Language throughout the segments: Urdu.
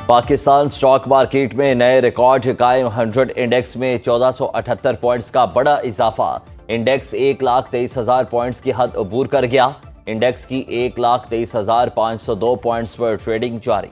پاکستان سٹاک مارکیٹ میں نئے ریکارڈ قائم 100 انڈیکس میں 1478 پوائنٹس کا بڑا اضافہ۔ انڈیکس 1,23,000 پوائنٹس کی حد عبور کر گیا۔ انڈیکس کی 1,23,502 پوائنٹس پر ٹریڈنگ جاری۔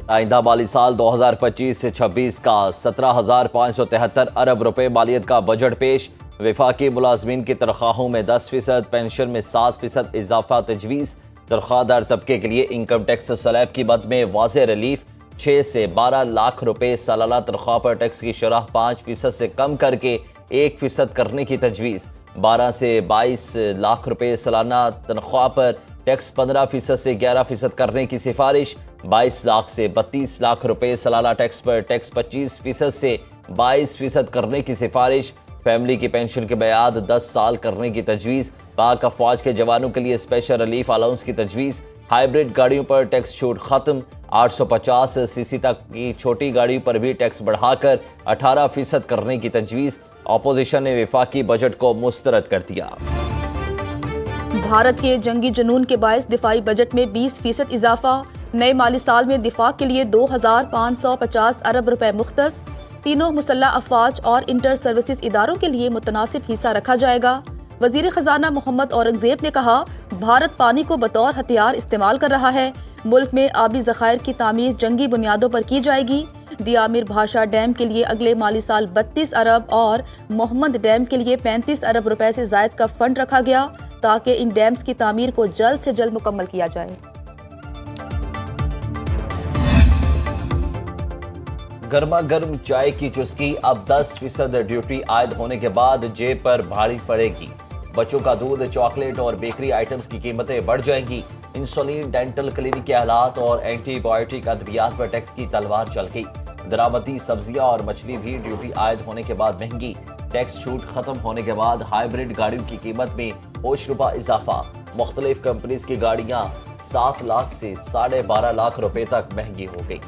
آئندہ مالی سال 2025-26 کا 17,573 ارب روپے مالیت کا بجٹ پیش۔ وفاقی ملازمین کی تنخواہوں میں 10%، پینشن میں 7% اضافہ تجویز۔ تنخواہ دار طبقے کے لیے انکم ٹیکس سلیب کی مد میں واضح ریلیف۔ 6 سے 12 لاکھ روپے سالانہ تنخواہ پر ٹیکس کی شرح 5% سے کم کر کے 1% کرنے کی تجویز۔ 12 سے 22 لاکھ روپے سالانہ تنخواہ پر ٹیکس 15% سے 11% کرنے کی سفارش۔ 22 لاکھ سے 32 لاکھ روپے سالانہ ٹیکس پر ٹیکس 25% سے 22% کرنے کی سفارش۔ فیملی کی پینشن کی میعاد 10 سال کرنے کی تجویز۔ پاک افواج کے جوانوں کے لیے اسپیشل ریلیف الاؤنس کی تجویز۔ ہائیبرڈ گاڑیوں پر ٹیکس چھوٹ ختم۔ 850 سی سی تک کی چھوٹی گاڑیوں پر بھی ٹیکس بڑھا کر 18% کرنے کی تجویز۔ اپوزیشن نے وفاقی بجٹ کو مسترد کر دیا۔ بھارت کے جنگی جنون کے باعث دفاعی بجٹ میں 20% اضافہ۔ نئے مالی سال میں دفاع کے لیے 2,550 ارب روپے مختص۔ تینوں مسلح افواج اور انٹر سروسز اداروں کے لیے متناسب حصہ رکھا جائے گا۔ وزیر خزانہ محمد اورنگزیب نے کہا، بھارت پانی کو بطور ہتھیار استعمال کر رہا ہے۔ ملک میں آبی ذخائر کی تعمیر جنگی بنیادوں پر کی جائے گی۔ دیامیر بھاشا ڈیم کے لیے اگلے مالی سال 32 ارب اور محمد ڈیم کے لیے 35 ارب روپے سے زائد کا فنڈ رکھا گیا تاکہ ان ڈیمز کی تعمیر کو جلد سے جلد مکمل کیا جائے۔ گرما گرم چائے کی چسکی اب 10% ڈیوٹی عائد ہونے کے بعد جیب پر بھاری پڑے گی۔ بچوں کا دودھ، چاکلیٹ اور بیکری آئٹمز کی قیمتیں بڑھ جائیں گی۔ انسولین، ڈینٹل کلینک کے آلات اور اینٹی بائیوٹک ادویات پر ٹیکس کی تلوار چل گئی۔ درآمدی سبزیاں اور مچھلی بھی ڈیوٹی عائد ہونے کے بعد مہنگی۔ ٹیکس چھوٹ ختم ہونے کے بعد ہائیبرڈ گاڑیوں کی قیمت میں ہوش ربا اضافہ۔ مختلف کمپنیز کی گاڑیاں 7 لاکھ سے 12.5 لاکھ روپے تک مہنگی ہو گئی۔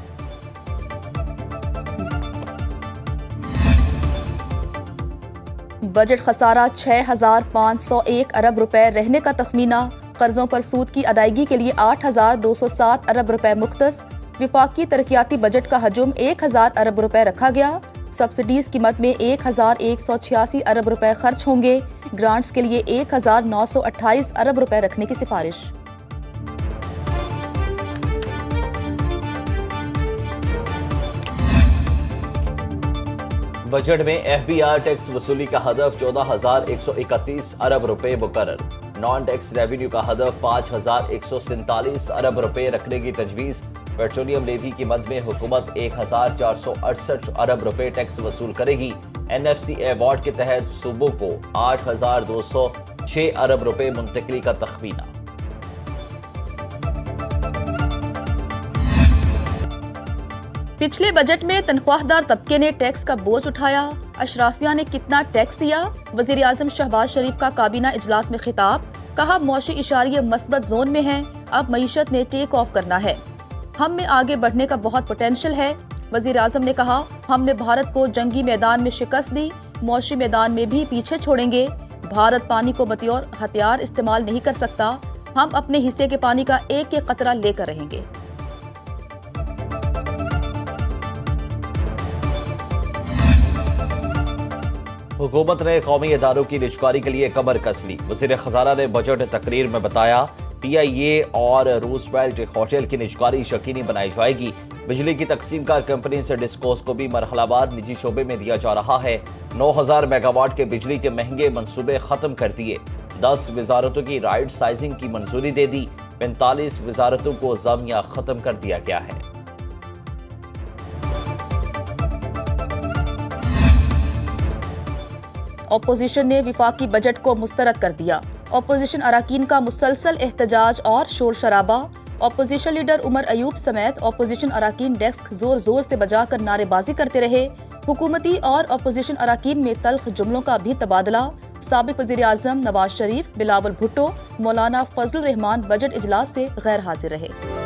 بجٹ خسارہ 6,501 ارب روپے رہنے کا تخمینہ۔ قرضوں پر سود کی ادائیگی کے لیے 8,207 ارب روپے مختص۔ وفاقی ترقیاتی بجٹ کا حجم 1,000 ارب روپے رکھا گیا۔ سبسڈیز کی مد میں 1,186 ارب روپے خرچ ہوں گے۔ گرانٹس کے لیے 1,928 ارب روپے رکھنے کی سفارش۔ بجٹ میں ایف بی آر ٹیکس وصولی کا ہدف 14,131 ارب روپے مقرر۔ نان ٹیکس ریونیو کا ہدف 5,147 ارب روپے رکھنے کی تجویز۔ پیٹرولیم لیوی کی مد میں حکومت 1,468 ارب روپے ٹیکس وصول کرے گی۔ این ایف سی ایوارڈ کے تحت صوبوں کو 8,206 ارب روپے منتقلی کا تخمینہ۔ پچھلے بجٹ میں تنخواہ دار طبقے نے ٹیکس کا بوجھ اٹھایا، اشرافیہ نے کتنا ٹیکس دیا؟ وزیر اعظم شہباز شریف کا کابینہ اجلاس میں خطاب، کہا معاشی اشاریہ مثبت زون میں ہیں، اب معیشت نے ٹیک آف کرنا ہے، ہم میں آگے بڑھنے کا بہت پوٹینشل ہے۔ وزیر اعظم نے کہا، ہم نے بھارت کو جنگی میدان میں شکست دی، معاشی میدان میں بھی پیچھے چھوڑیں گے۔ بھارت پانی کو بطور ہتھیار استعمال نہیں کر سکتا، ہم اپنے حصے کے پانی کا ایک ایک قطرہ لے کر رہیں گے۔ حکومت نے قومی اداروں کی نجکاری کے لیے کمر کس لی۔ وزیر خزانہ نے بجٹ تقریر میں بتایا، پی آئی اے اور روزویلٹ ہوٹل کی نجکاری یقینی بنائی جائے گی۔ بجلی کی تقسیم کار کمپنی سے ڈسکوز کو بھی مرحلہ وار نجی شعبے میں دیا جا رہا ہے۔ 9,000 میگا واٹ کے بجلی کے مہنگے منصوبے ختم کر دیے۔ 10 وزارتوں کی رائٹ سائزنگ کی منظوری دے دی۔ 45 وزارتوں کو ضمیہ ختم کر دیا گیا ہے۔ اپوزیشن نے وفاقی بجٹ کو مسترد کر دیا۔ اپوزیشن اراکین کا مسلسل احتجاج اور شور شرابہ۔ اپوزیشن لیڈر عمر ایوب سمیت اپوزیشن اراکین ڈیسک زور زور سے بجا کر نعرے بازی کرتے رہے۔ حکومتی اور اپوزیشن اراکین میں تلخ جملوں کا بھی تبادلہ۔ سابق وزیر اعظم نواز شریف، بلاول بھٹو، مولانا فضل الرحمان بجٹ اجلاس سے غیر حاضر رہے۔